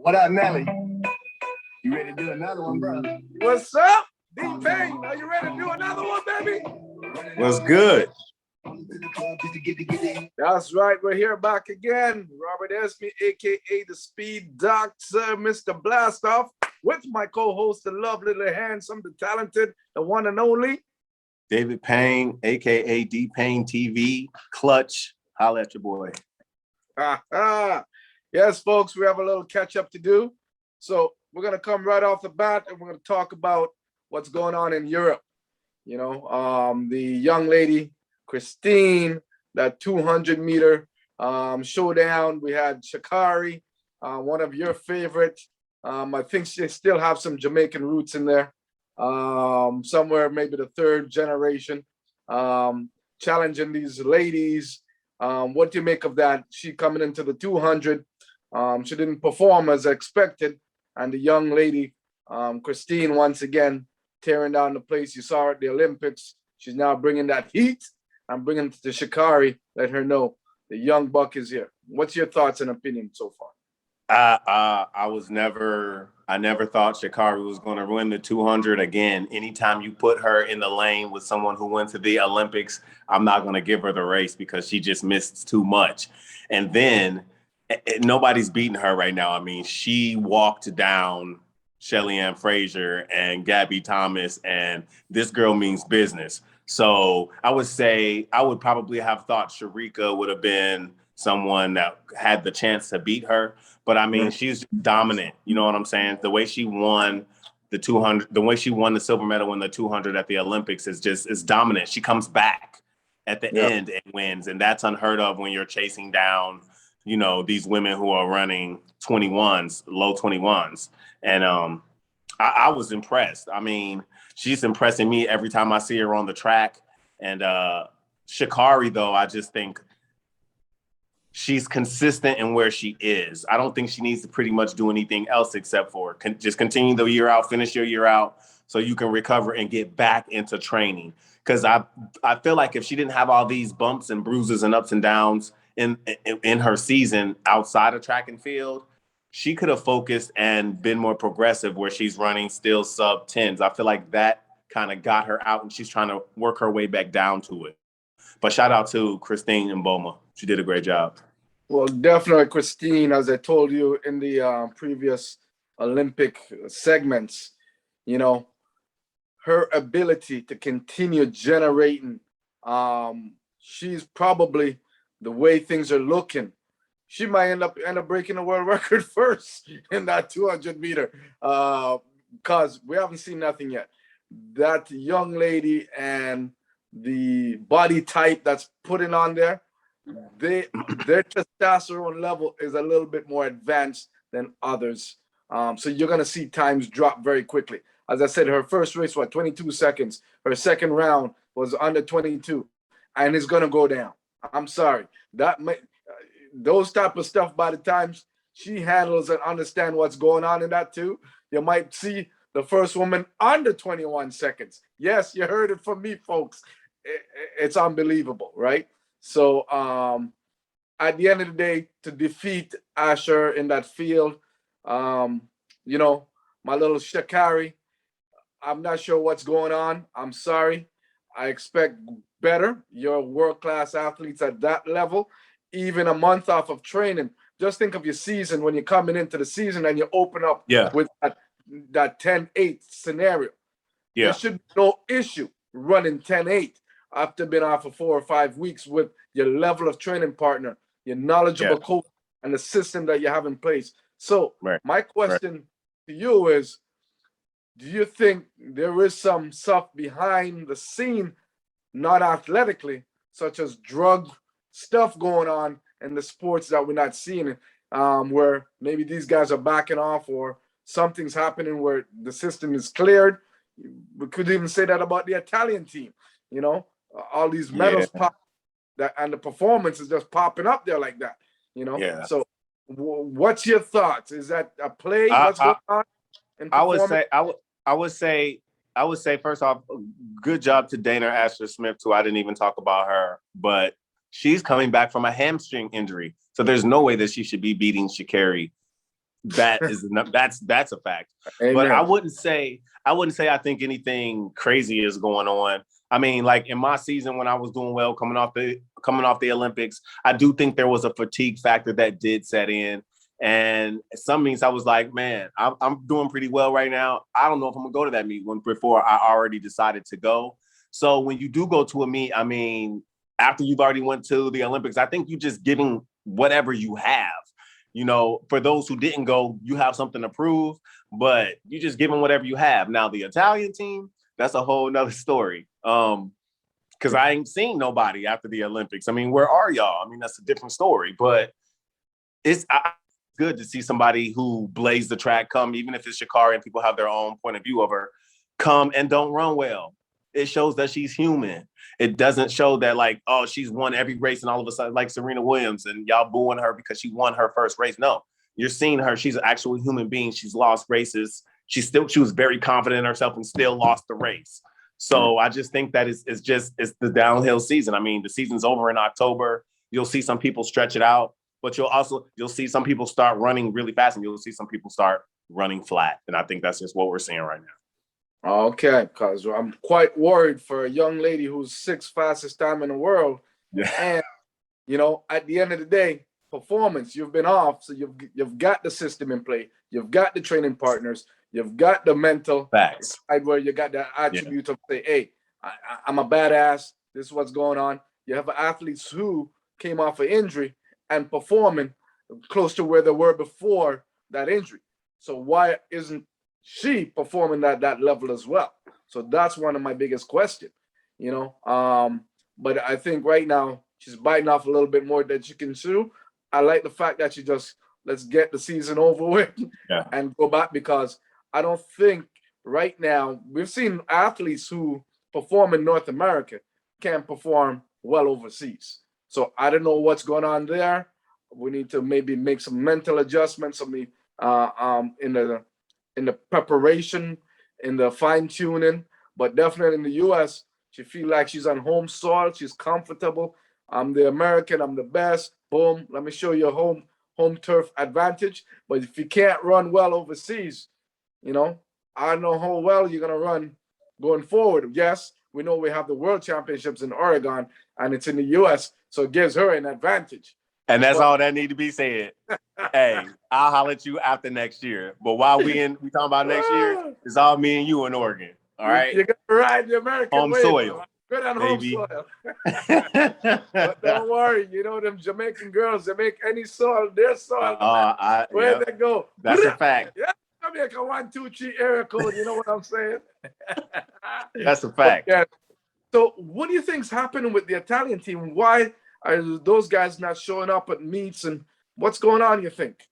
What up, Nelly? You ready to do another one, bro? What's up, D-Pain? Are you ready to do another one, baby? What's good? That's right. We're here back again. Robert Esme, a.k.a. the Speed Doctor, Mr. Blastoff, with my co-host, the lovely, the handsome, the talented, the one and only David Payne, a.k.a. D-Payne TV, Clutch. Holla at your boy. Yes, folks, we have a little catch-up to do. So we're going to come right off the bat, and we're going to talk about what's going on in Europe. You know, the young lady, Christine, that 200-meter showdown. We had Sha'Carri, one of your favorite. I think she still have some Jamaican roots in there. Somewhere maybe the third generation, challenging these ladies. What do you make of that? She coming into the 200. She didn't perform as expected. And the young lady, Christine, once again, tearing down the place. You saw her at the Olympics. She's now bringing that heat and bringing it to Sha'Carri. Let her know the young buck is here. What's your thoughts and opinion so far? I never thought Sha'Carri was going to win the 200 again. Anytime you put her in the lane with someone who went to the Olympics, I'm not going to give her the race because she just missed too much. And then nobody's beating her right now. I mean, she walked down Shelly Ann Fraser and Gabby Thomas, and this girl means business. So I would say I would probably have thought Sharika would have been someone that had the chance to beat her. But I mean, she's dominant. You know what I'm saying? The way she won the 200, the way she won the silver medal in the 200 at the Olympics is dominant. She comes back at the end and wins. And that's unheard of when you're chasing down, you know, these women who are running 21s, low 21s. And I was impressed. I mean, she's impressing me every time I see her on the track. And Sha'Carri, though, I just think she's consistent in where she is. I don't think she needs to pretty much do anything else except for just continue the year out, finish your year out so you can recover and get back into training. Because I feel like if she didn't have all these bumps and bruises and ups and downs in her season outside of track and field, she could have focused and been more progressive where she's running still sub 10s. I feel like that kind of got her out and she's trying to work her way back down to it. But shout out to Christine Mboma. She did a great job. Well, definitely Christine, as I told you in the previous Olympic segments, you know, her ability to continue generating, she's probably, the way things are looking, she might end up breaking the world record first in that 200 meter because we haven't seen nothing yet. That young lady and the body type that's putting on there, their testosterone level is a little bit more advanced than others. So you're going to see times drop very quickly. As I said, her first race, 22 seconds. Her second round was under 22, and it's going to go down. I'm sorry. Those type of stuff, by the time she handles and understand what's going on in that too, you might see the first woman under 21 seconds. Yes, you heard it from me, folks. It's unbelievable, right? So at the end of the day, to defeat Asher in that field, you know, my little Sha'Carri, I'm not sure what's going on. I'm sorry. I expect better. You're world-class athletes at that level. Even a month off of training. Just think of your season when you're coming into the season and you open up with that 10-8 scenario. Yeah. There should be no issue running 10-8 after being off for 4 or 5 weeks with your level of training partner, your knowledgeable coach, and the system that you have in place. So my question to you is, do you think there is some stuff behind the scene, not athletically, such as drug stuff going on in the sports that we're not seeing, where maybe these guys are backing off or something's happening where the system is cleared? We could even say that about the Italian team, you know, all these medals pop that, and the performance is just popping up there like that, you know? Yeah. So what's your thoughts? Is that a play? What's going on? I would say, first off, good job to Dana Asher Smith, too. I didn't even talk about her, but she's coming back from a hamstring injury. So there's no way that she should be beating Sha'Carri That's a fact. Amen. But I wouldn't say I think anything crazy is going on. I mean, like in my season when I was doing well coming off the Olympics, I do think there was a fatigue factor that did set in. And some means I was like, man, I'm doing pretty well right now. I don't know if I'm gonna go to that meet before I already decided to go. So when you do go to a meet, I mean, after you've already went to the Olympics, I think you're just giving whatever you have. You know, for those who didn't go, you have something to prove, but you just give them whatever you have. Now, the Italian team, that's a whole nother story. Because I ain't seen nobody after the Olympics. I mean, where are y'all? I mean, that's a different story, but it's good to see somebody who blazed the track come, even if it's Sha'Carri and people have their own point of view of her, come and don't run well. It shows that she's human. It doesn't show that like, oh, she's won every race and all of a sudden like Serena Williams and y'all booing her because she won her first race. No, you're seeing her. She's an actual human being. She's lost races. She was very confident in herself and still lost the race. So I just think that it's the downhill season. I mean, the season's over in October. You'll see some people stretch it out, but you'll see some people start running really fast and you'll see some people start running flat. And I think that's just what we're seeing right now. Okay, because I'm quite worried for a young lady who's 6th fastest time in the world. Yeah. And, you know, at the end of the day, performance, you've been off. So you've got the system in play. You've got the training partners. You've got the mental facts side where you got that attribute of say, hey, I'm a badass. This is what's going on. You have athletes who came off an injury and performing close to where they were before that injury. So why isn't she performing that level as well? So that's one of my biggest questions, you know. But I think right now she's biting off a little bit more than she can chew. I like the fact that she just let's get the season over with and go back, because I don't think right now we've seen athletes who perform in North America can perform well overseas. So I don't know what's going on there. We need to maybe make some mental adjustments in the preparation, in the fine tuning, but definitely in the U.S., she feel like she's on home soil. She's comfortable. I'm the American. I'm the best. Boom. Let me show you a home turf advantage. But if you can't run well overseas, you know, I don't know how well you're gonna run going forward. Yes, we know we have the World Championships in Oregon, and it's in the U.S., so it gives her an advantage. And that's all that need to be said. Hey, I'll holler at you after next year. But while we talking about next year, it's all me and you in Oregon. All right. You're gonna ride the American home way, soil. Good on baby. Home soil. But don't worry, you know them Jamaican girls, they make any soil their soil. Where they go. That's a fact. Yeah, Jamaica 1, 2, 3 area code. You know what I'm saying? That's a fact. Yeah. So what do you think's happening with the Italian team? Why are those guys not showing up at meets, and what's going on, you think?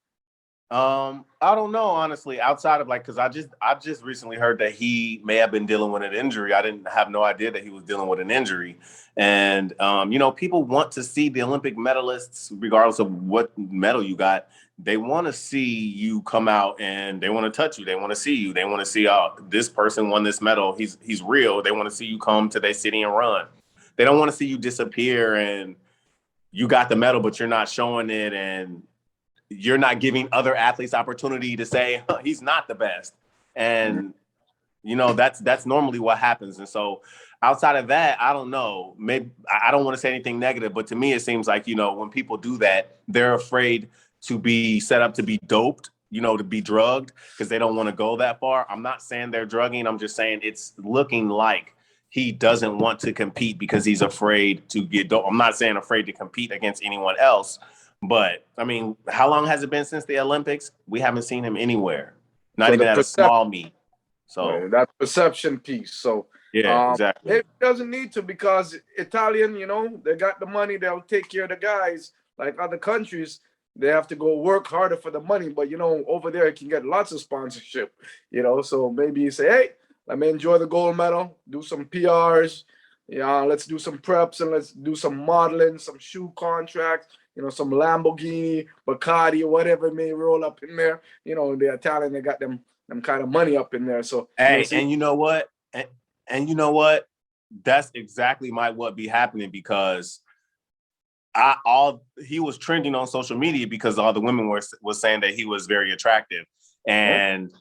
I don't know, honestly, outside of like, because I just recently heard that he may have been dealing with an injury. I didn't have no idea that he was dealing with an injury. And, you know, people want to see the Olympic medalists, regardless of what medal you got. They want to see you come out and they want to touch you. They want to see you. They want to see, this person won this medal. He's real. They want to see you come to their city and run. They don't want to see you disappear and you got the medal, but you're not showing it, and you're not giving other athletes opportunity to say he's not the best. And you know, that's normally what happens. And so outside of that, I don't know, maybe I don't want to say anything negative, but to me it seems like, you know, when people do that, they're afraid to be set up to be doped, you know, to be drugged, because they don't want to go that far. I'm not saying they're drugging. I'm just saying it's looking like he doesn't want to compete because he's afraid to get doped. I'm not saying afraid to compete against anyone else. But, I mean, how long has it been since the Olympics? We haven't seen him anywhere, not even at a small meet. So that perception piece. So, yeah, exactly. It doesn't need to, because Italian, you know, they got the money. They'll take care of the guys. Like other countries, they have to go work harder for the money. But, you know, over there, you can get lots of sponsorship, you know. So maybe you say, hey, let me enjoy the gold medal, do some PRs. Yeah, let's do some preps and let's do some modeling, some shoe contracts. You know, some Lamborghini, Bacardi, or whatever may roll up in there. You know, the Italian, they got them kind of money up in there. So hey, and you know what? And you know what? That's exactly what be happening, because he was trending on social media because all the women was saying that he was very attractive. And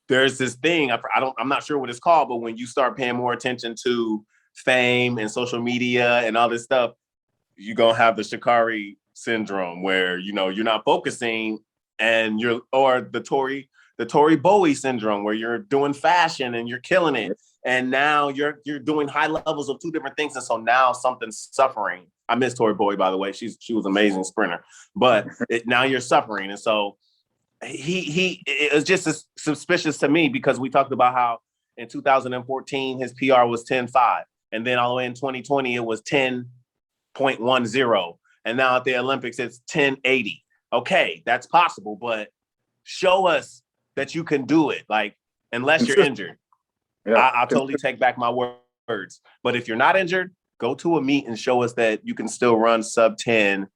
there's this thing, I'm not sure what it's called, but when you start paying more attention to fame and social media and all this stuff, you're gonna have the Sha'Carri syndrome where, you know, you're not focusing, and or the Tori Bowie syndrome where you're doing fashion and you're killing it. And now you're doing high levels of two different things. And so now something's suffering. I miss Tori Bowie, by the way. She was an amazing sprinter, but now you're suffering. And so it was just suspicious to me because we talked about how in 2014, his PR was 10.5. And then all the way in 2020, it was 10.10. And now at the Olympics, it's 10.80. Okay, that's possible, but show us that you can do it. Like, unless you're injured. Yeah. I'll totally take back my words. But if you're not injured, go to a meet and show us that you can still run sub 10.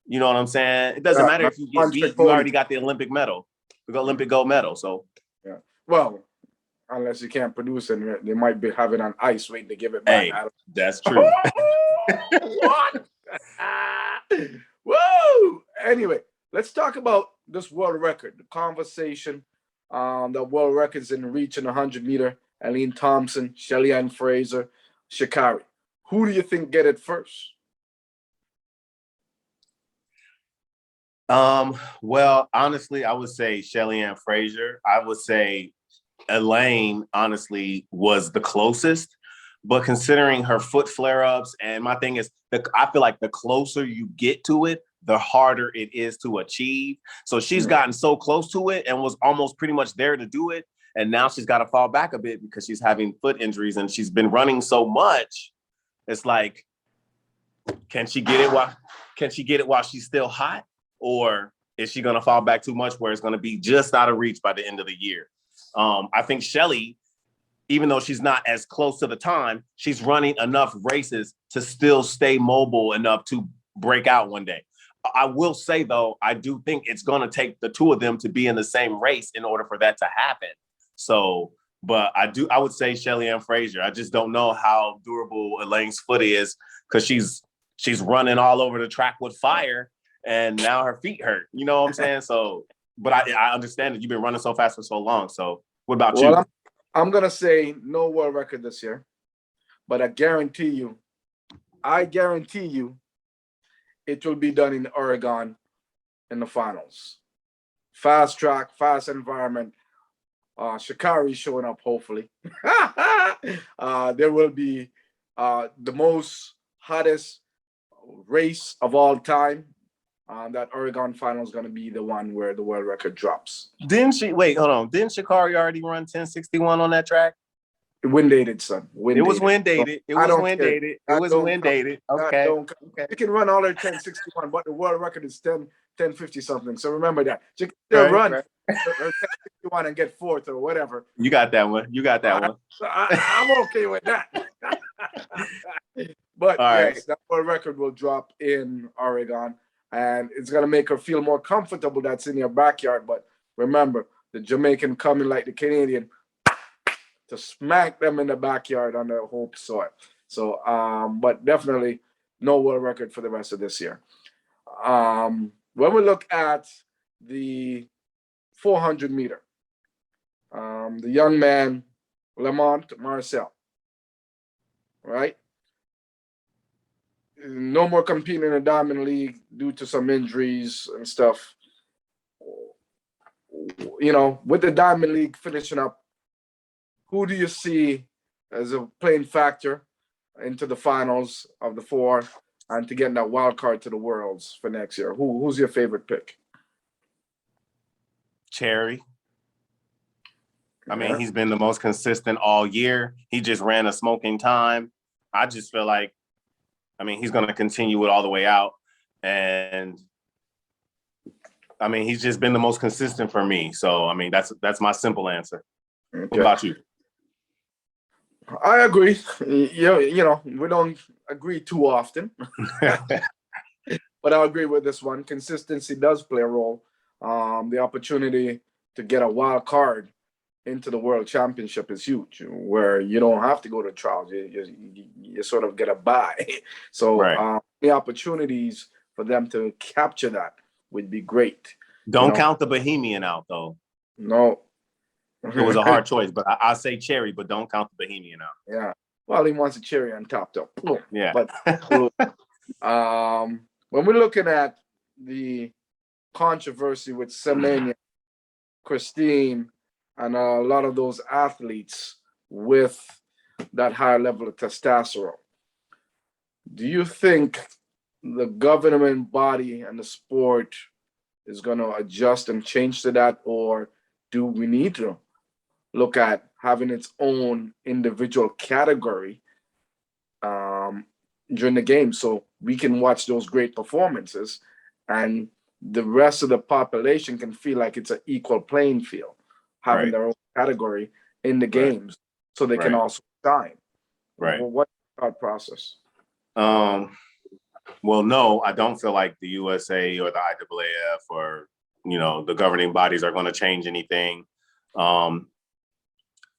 You know what I'm saying? It doesn't matter if you get beat. You already got the Olympic medal, the Olympic gold medal. So, yeah. Well, unless you can't produce it, they might be having on ice waiting to give it back. Hey, that's true. What? Whoa! Anyway, let's talk about this world record. The conversation. The world records in reach in 100-meter. Elaine Thompson, Kerley Elaine Fraser, Sha'Carri. Who do you think get it first? Well, honestly, I would say Kerley Elaine Fraser. I would say Elaine, honestly, was the closest. But considering her foot flare-ups, and my thing is, I feel like the closer you get to it, the harder it is to achieve. So she's gotten so close to it and was almost pretty much there to do it. And now she's got to fall back a bit because she's having foot injuries and she's been running so much. It's like, can she get it while she's still hot? Or is she going to fall back too much where it's going to be just out of reach by the end of the year? I think Kerley, even though she's not as close to the time, she's running enough races to still stay mobile enough to break out one day. I will say, though, I do think it's going to take the two of them to be in the same race in order for that to happen. So, but I would say Kerley Elaine Fraser. I just don't know how durable Elaine's foot is because she's running all over the track with fire and now her feet hurt. You know what I'm saying? So, but I understand that you've been running so fast for so long. So what about you? I'm going to say no world record this year, but I guarantee you it will be done in Oregon in the finals. Fast track, fast environment. Sha'Carri showing up, hopefully. There will be the most hottest race of all time. That Oregon final is going to be the one where the world record drops. Didn't Sha'Carri already run 10.61 on that track? Wind dated, son. It was wind dated. Okay. You can run all her 10.61, but the world record is 10.50 something. So remember that. You can still run her 10.61 and get fourth or whatever. You got that one. So I'm okay with that. But yes, that world record will drop in Oregon, and it's gonna make her feel more comfortable. That's in your backyard. But remember, the Jamaican coming like the Canadian to smack them in the backyard on the home soil. So, but definitely no world record for the rest of this year. When we look at the 400-meter, the young man, Lamont Marcel, right? No more competing in the Diamond League due to some injuries and stuff. You know, with the Diamond League finishing up, who do you see as a playing factor into the finals of the four and to getting that wild card to the Worlds for next year? Who's your favorite pick? Cherry. I mean, he's been the most consistent all year. He just ran a smoking time. I just feel like, I mean, he's going to continue it all the way out. And I mean, he's just been the most consistent for me. So, I mean, that's my simple answer. Okay. What about you? I agree. You know, we don't agree too often. But I agree with this one. Consistency does play a role. The opportunity to get a wild card into the World Championship is huge, where you don't have to go to trials. You sort of get a bye. So the opportunities for them to capture that would be great. Don't count the Bohemian out, though. No. It was a hard choice, but I say cherry, but don't count the Bohemian out. Yeah. Well, he wants a cherry on top, though. Yeah. But when we're looking at the controversy with Semenya, Christine, and a lot of those athletes with that higher level of testosterone, do you think the government body and the sport is going to adjust and change to that, or do we need to look at having its own individual category during the game so we can watch those great performances and the rest of the population can feel like it's an equal playing field, having their own category in the games so they can also shine? Right. Well, what's the thought process? Well, no, I don't feel like the USA or the IAAF or, the governing bodies are going to change anything.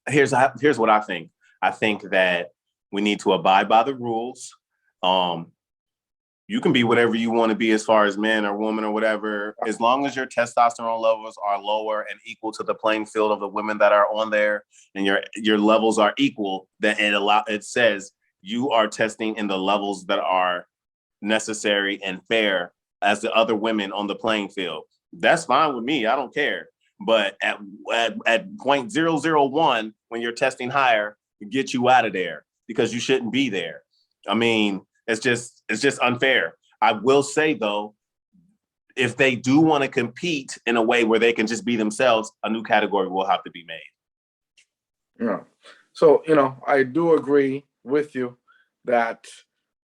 Here's what I think. I think that we need to abide by the rules. You can be whatever you want to be as far as man or woman or whatever, as long as your testosterone levels are lower and equal to the playing field of the women that are on there, and your levels are equal, that it says you are testing in the levels that are necessary and fair as the other women on the playing field. That's fine with me. I don't care. But at 0.001, when you're testing higher, get you out of there because you shouldn't be there. I mean, it's just unfair. I will say, though, if they do want to compete in a way where they can just be themselves, a new category will have to be made. Yeah. So, I do agree with you that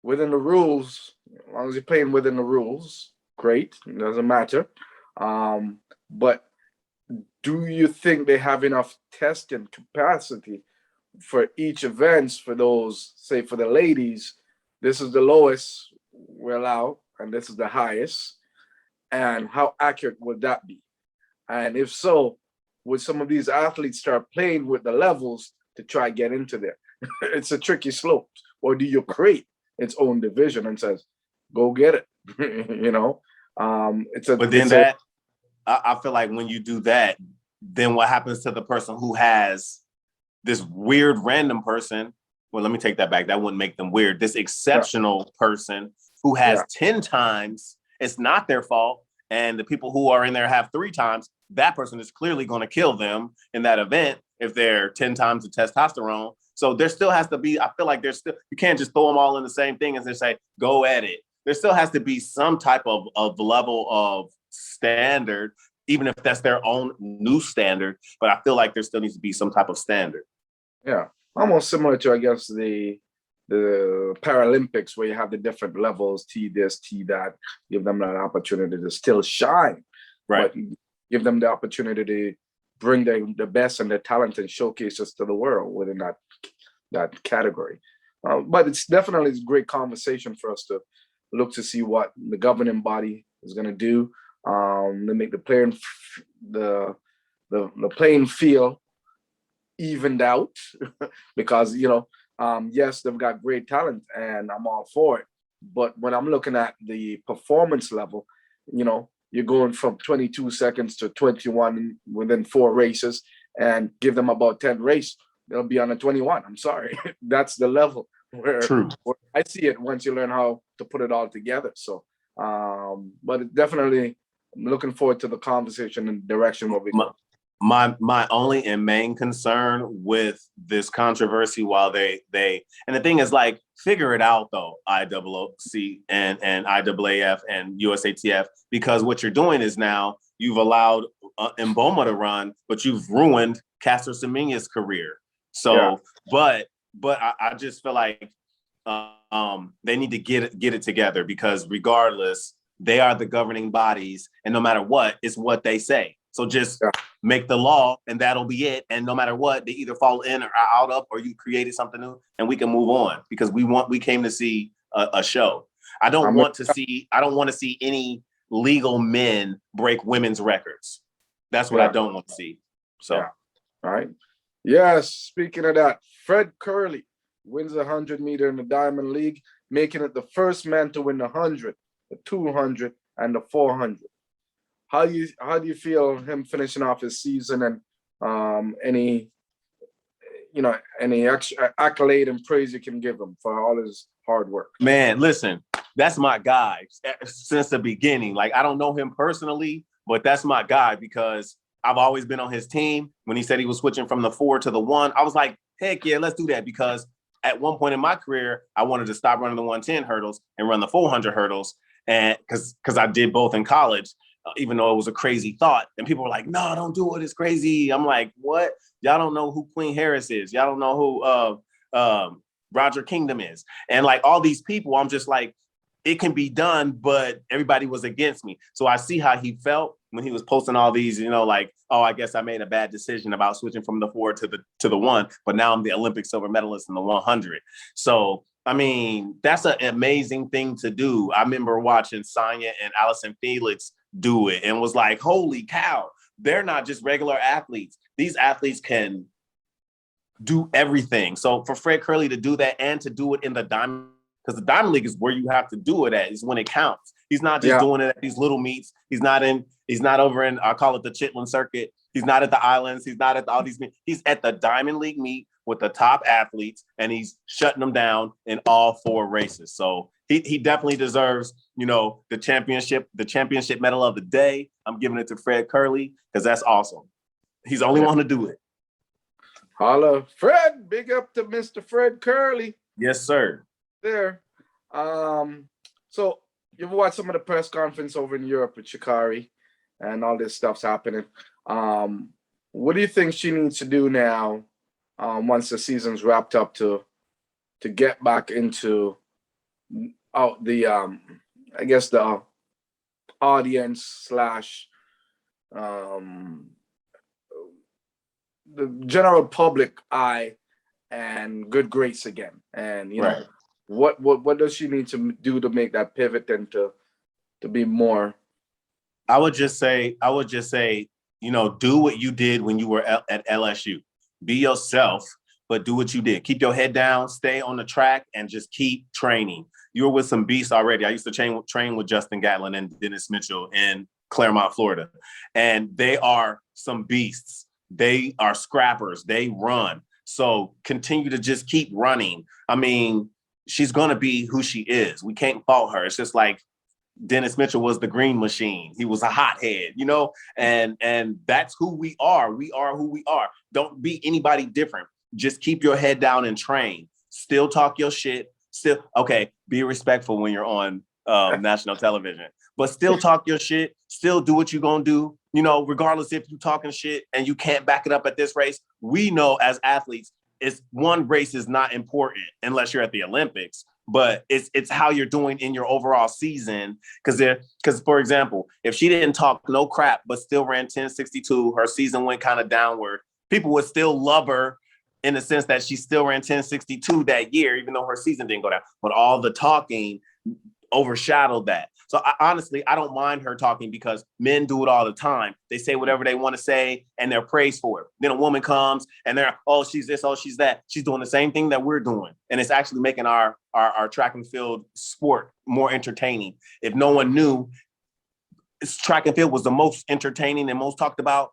within the rules, as long as you're playing within the rules, great. It doesn't matter. But do you think they have enough testing capacity for each events for those, say for the ladies, this is the lowest we allow and this is the highest, and how accurate would that be? And if so, would some of these athletes start playing with the levels to try to get into there? It's a tricky slope. Or do you create its own division and says, go get it? I feel like when you do that, then what happens to the person who has this weird random person? Well, let me take that back. That wouldn't make them weird. This exceptional person who has 10 times, it's not their fault. And the people who are in there have 3 times, that person is clearly going to kill them in that event if they're 10 times the testosterone. So there still has to be, I feel like you can't just throw them all in the same thing and just say, go at it. There still has to be some type of level of standard, even if that's their own new standard. But I feel like there still needs to be some type of standard. Yeah, almost similar to, I guess, the Paralympics, where you have the different levels, T this, T that, give them an opportunity to still shine. Right. But give them the opportunity to bring the best and their talent and showcases to the world within that category. But it's definitely a great conversation for us to look to see what the governing body is going to do to make the playing field evened out because, yes, they've got great talent and I'm all for it. But when I'm looking at the performance level, you're going from 22 seconds to 21 within 4 races and give them about 10 races, they'll be on a 21. I'm sorry. That's the level where I see it once you learn how to put it all together. So, but definitely I'm looking forward to the conversation and direction where we go. My only and main concern with this controversy, while they and the thing is, like, figure it out though, IOC and IAAF and USATF, because what you're doing is now you've allowed Mboma to run, but you've ruined Caster Semenya's career. So, but I just feel like they need to get it together, because regardless, they are the governing bodies, and no matter what, it's what they say. So just make the law and that'll be it. And no matter what, they either fall in or out of, or you created something new and we can move on, because we came to see a show. I don't want to see any legal men break women's records. That's what I don't want to see. So, all right. Yes. Speaking of that, Fred Kerley wins the 100-meter in the Diamond League. making it the first man to win the 100, the 200, and the 400. How do you feel him finishing off his season, and any extra accolade and praise you can give him for all his hard work? Man, listen, that's my guy since the beginning. Like, I don't know him personally, but that's my guy because I've always been on his team. When he said he was switching from the 4 to the 1, I was like, heck yeah, let's do that. Because at one point in my career, I wanted to stop running the 110 hurdles and run the 400 hurdles. And because I did both in college, even though it was a crazy thought. And people were like, no, don't do it. It's crazy. I'm like, what? Y'all don't know who Queen Harris is. Y'all don't know who Roger Kingdom is. And like all these people, I'm just like, it can be done, but everybody was against me. So I see how he felt when he was posting all these, like, oh, I guess I made a bad decision about switching from the 4 to the 1, but now I'm the Olympic silver medalist in the 100. So, I mean, that's an amazing thing to do. I remember watching Sonya and Allison Felix do it and was like, holy cow, they're not just regular athletes. These athletes can do everything. So for Fred Kerley to do that and to do it in the Diamond, because the Diamond League is where you have to do it at, is when it counts. He's not just doing it at these little meets. He's not over in, I call it the Chitlin circuit. He's not at the islands. He's not at all these meets. He's at the Diamond League meet with the top athletes, and he's shutting them down in all 4 races. So he definitely deserves, the championship medal of the day. I'm giving it to Fred Kerley because that's awesome. He's the only one to do it. Holla, Fred! Big up to Mr. Fred Kerley. Yes, sir. There. So you've watched some of the press conference over in Europe with Sha'Carri, and all this stuff's happening. What do you think she needs to do now, once the season's wrapped up, to get back into the I guess the audience slash the general public eye and good grace again? And Right. What does she need to do to make that pivot and to be more? I would just say, do what you did when you were at LSU. Be yourself, but do what you did. Keep your head down, stay on the track, and just keep training. You were with some beasts already. I used to train with Justin Gatlin and Dennis Mitchell in Claremont, Florida. And they are some beasts. They are scrappers. They run. So continue to just keep running. I mean, she's going to be who she is. We can't fault her. It's just like Dennis Mitchell was the green machine. He was a hothead, and that's who we are. We are who we are. Don't be anybody different. Just keep your head down and train. Still talk your shit. Be respectful when you're on national television, but still talk your shit. Still do what you're going to do, regardless if you're talking shit and you can't back it up at this race. We know as athletes, one race is not important unless you're at the Olympics, but it's how you're doing in your overall season. Because for example, if she didn't talk no crap, but still ran 10:62, her season went kind of downward, people would still love her in the sense that she still ran 10:62 that year, even though her season didn't go down. But all the talking overshadowed that. So honestly, I don't mind her talking because men do it all the time. They say whatever they want to say and they're praised for it. Then a woman comes and they're, oh, she's this, oh, she's that. She's doing the same thing that we're doing. And it's actually making our track and field sport more entertaining. If no one knew, track and field was the most entertaining and most talked about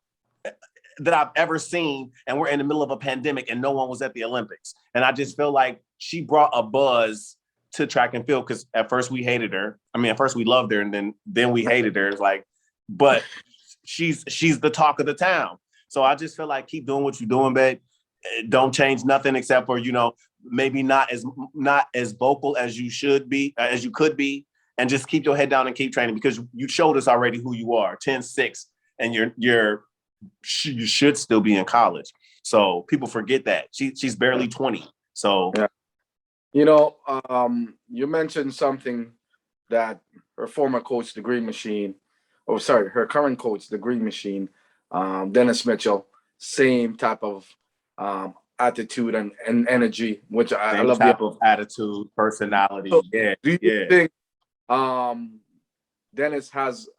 that I've ever seen. And we're in the middle of a pandemic and no one was at the Olympics. And I just feel like she brought a buzz to track and field, because at first we hated her. I mean, at first we loved her, and then we hated her. It's like, but she's the talk of the town. So I just feel like keep doing what you're doing, babe. Don't change nothing except for, maybe not as vocal as you should be, as you could be, and just keep your head down and keep training, because you showed us already who you are, 10-6, and you should still be in college. So people forget that she's barely 20. So. Yeah. You mentioned something that her former coach, the Green Machine, her current coach, the Green Machine, Dennis Mitchell, same type of attitude and energy, which I love. Type of attitude, personality. So, yeah. Do you think Dennis has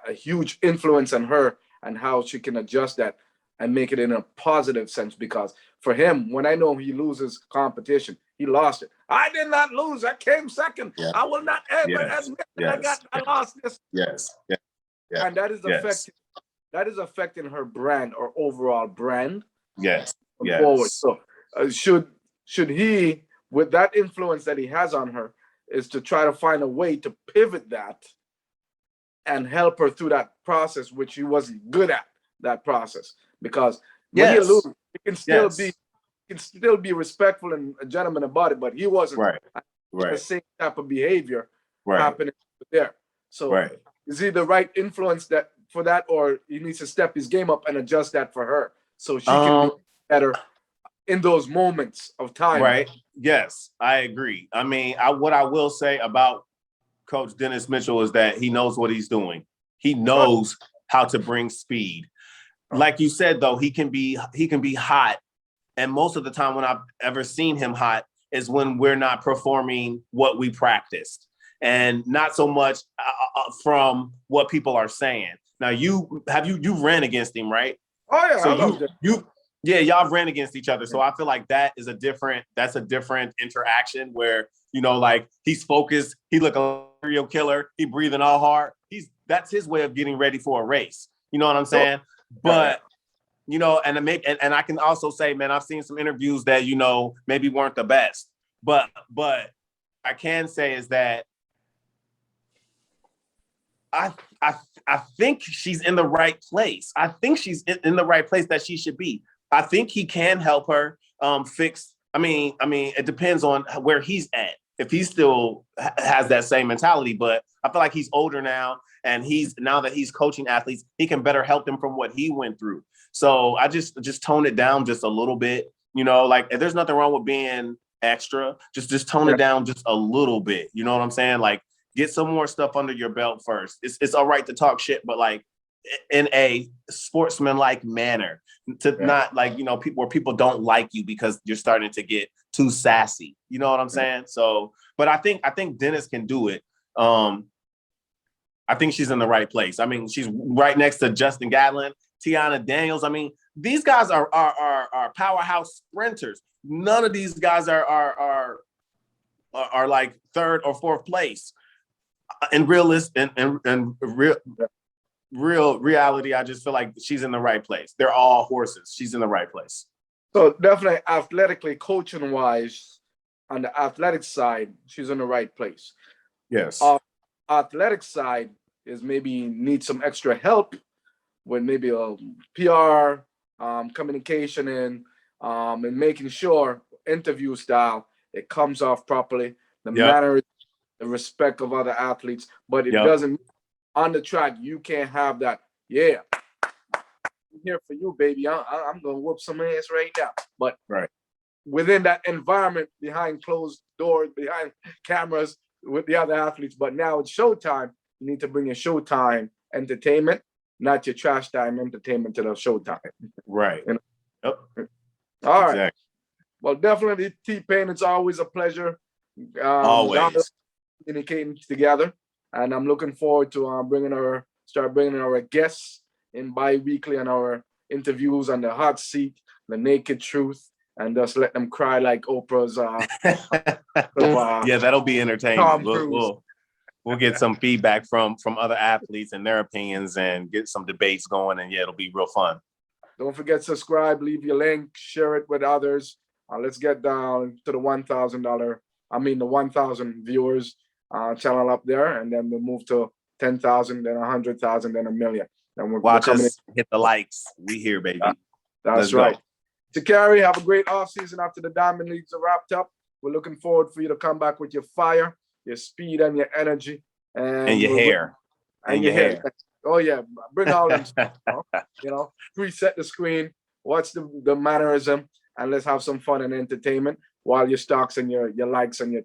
a huge influence on her and how she can adjust that and make it in a positive sense? Because for him, when I know he loses competition, he lost it. I did not lose. I came second. Yeah. I will not ever Yes. admit that I lost this. Yes. Yeah. Yeah. And that is affecting her brand or overall brand Yes. forward. Yes. So should he, with that influence that he has on her, is to try to find a way to pivot that and help her through that process, which he wasn't good at that process. Because when you lose, you can still be respectful and a gentleman about it, but he wasn't the same type of behavior happening there. So is he the right influence that for that, or he needs to step his game up and adjust that for her so she can be better in those moments of time? Right. Yes, I agree. I mean, what I will say about Coach Dennis Mitchell is that he knows what he's doing. He knows how to bring speed. Like you said, though, he can be hot. And most of the time when I've ever seen him hot is when we're not performing what we practiced, and not so much from what people are saying. Now, you ran against him, right? Oh yeah. So y'all ran against each other. So I feel like that's a different interaction where, like he's focused, he look a serial killer, he breathing all hard. That's his way of getting ready for a race. You know what I'm saying? But and I can also say, man, I've seen some interviews that, maybe weren't the best. But I can say is that I think she's in the right place. I think she's in the right place that she should be. I think he can help her fix. I mean, it depends on where he's at. If he still has that same mentality, but I feel like he's older now, and now that he's coaching athletes, he can better help them from what he went through. So I just tone it down just a little bit. Like there's nothing wrong with being extra. Just tone it down just a little bit. You know what I'm saying? Like get some more stuff under your belt first. It's all right to talk shit, but like in a sportsmanlike manner, to not like, where people don't like you because you're starting to get too sassy. You know what I'm saying? So, but I think Dennis can do it. I think she's in the right place. I mean, she's right next to Justin Gatlin, Tiana Daniels. I mean, these guys are powerhouse sprinters. None of these guys are like third or fourth place. In real reality, I just feel like she's in the right place. They're all horses. She's in the right place. So definitely athletically, coaching wise, on the athletic side, she's in the right place. Yes. Athletic side is maybe need some extra help with maybe a PR, communication, and making sure interview style it comes off properly, the manner, the respect of other athletes, but it doesn't. On the track, you can't have that. Yeah, I'm here for you, baby. I'm gonna whoop some ass right now. But within that environment, behind closed doors, behind cameras, with the other athletes. But now it's showtime. You need to bring your showtime entertainment, not your trash time entertainment to the showtime. Right. All right. Well, definitely, T-Pain. It's always a pleasure. Always communicating together. And I'm looking forward to bringing our guests in bi-weekly on our interviews on the hot seat, the naked truth, and just let them cry like Oprah's. That'll be entertaining. We'll get some feedback from other athletes and their opinions, and get some debates going. And it'll be real fun. Don't forget to subscribe, leave your link, share it with others. Let's get down to the the 1,000 viewers. Channel up there, and then we'll move to 10,000, then 100,000, then 1 million. Then we're watch us hit the likes. We here, baby. That's right. To Kerley, have a great off season after the Diamond Leagues are wrapped up. We're looking forward for you to come back with your fire, your speed, and your energy, and your hair. And your hair. Oh yeah, bring all them stuff. Preset the screen, watch the mannerism, and let's have some fun and entertainment while your stocks and your likes and your